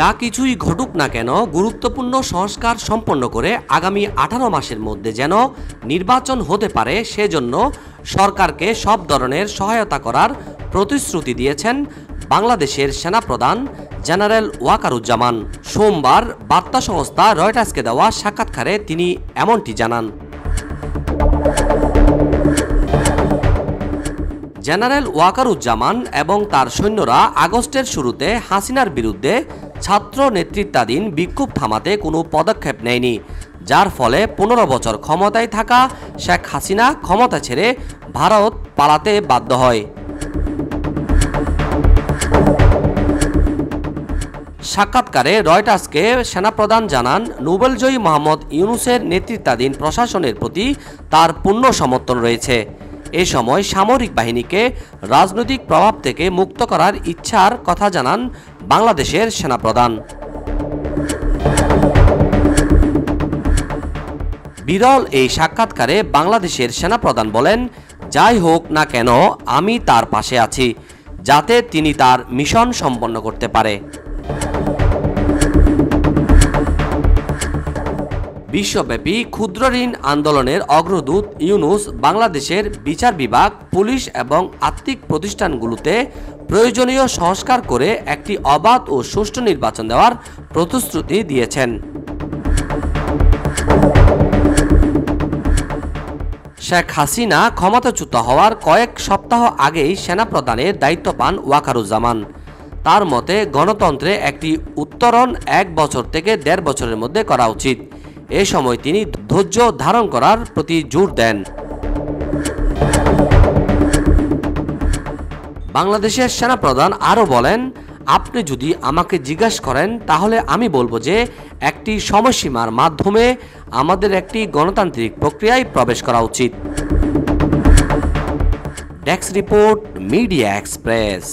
যা কিছুই ঘটুক না কেন গুরুত্বপূর্ণ সংস্কার সম্পন্ন করে আগামী 18 মাসের মধ্যে যেন নির্বাচন হতে পারে সেজন্য সরকারকে সব ধরনের সহায়তা করার প্রতিশ্রুতি দিয়েছেন বাংলাদেশের সেনাপ্রধান জেনারেল ওয়াকারুজ্জামান। সোমবার বার্তা সংস্থা রয়টার্সকে দেওয়া সাক্ষাৎকারে তিনি এমনটি জানান। জেনারেল ওয়াকারুজ্জামান এবং তার সৈন্যরা আগস্টের শুরুতে হাসিনার বিরুদ্ধে ছাত্র নেতৃত্বাধীন বিক্ষোভ থামাতে কোনো পদক্ষেপ নেয়নি, যার ফলে 15 বছর ক্ষমতায় থাকা শেখ হাসিনা ক্ষমতা ছেড়ে ভারত পালাতে বাধ্য হয়। সাক্ষাৎকারে রয়টার্সকে সেনাপ্রধান জানান, নোবেলজয়ী মোহাম্মদ ইউনূসের নেতৃত্বাধীন প্রশাসনের প্রতি তার পূর্ণ সমর্থন রয়েছে। এ সময় সামরিক বাহিনীকে রাজনৈতিক প্রভাব থেকে মুক্ত করার ইচ্ছার কথা জানান বাংলাদেশের সেনাপ্রধান। বিরল এই সাক্ষাৎকারে বাংলাদেশের সেনাপ্রধান বলেন, যাই হোক না কেন আমি তার পাশে আছি, যাতে তিনি তার মিশন সম্পন্ন করতে পারে। বিশ্বব্যাপী ক্ষুদ্র ঋণ আন্দোলনের অগ্রদূত ইউনূস বাংলাদেশের বিচার বিভাগ, পুলিশ এবং আর্থিক প্রতিষ্ঠানগুলোতে প্রয়োজনীয় সংস্কার করে একটি অবাধ ও সুষ্ঠু নির্বাচন দেওয়ার প্রতিশ্রুতি দিয়েছেন। শেখ হাসিনা ক্ষমতাচ্যুত হওয়ার কয়েক সপ্তাহ আগেই সেনাপ্রধানের দায়িত্ব পান ওয়াকারুজ্জামান। তার মতে গণতন্ত্রে একটি উত্তরণ 1 বছর থেকে 1.5 বছরের মধ্যে করা উচিত। এ সময় তিনি ধৈর্য ধারণ করার প্রতি জোর দেন। বাংলাদেশের সেনাপ্রধান আরও বলেন, আপনি যদি আমাকে জিজ্ঞাসা করেন তাহলে আমি বলবো যে একটি সময়সীমার মাধ্যমে আমাদের একটি গণতান্ত্রিক প্রক্রিয়ায় প্রবেশ করা উচিত। Desk report, media express.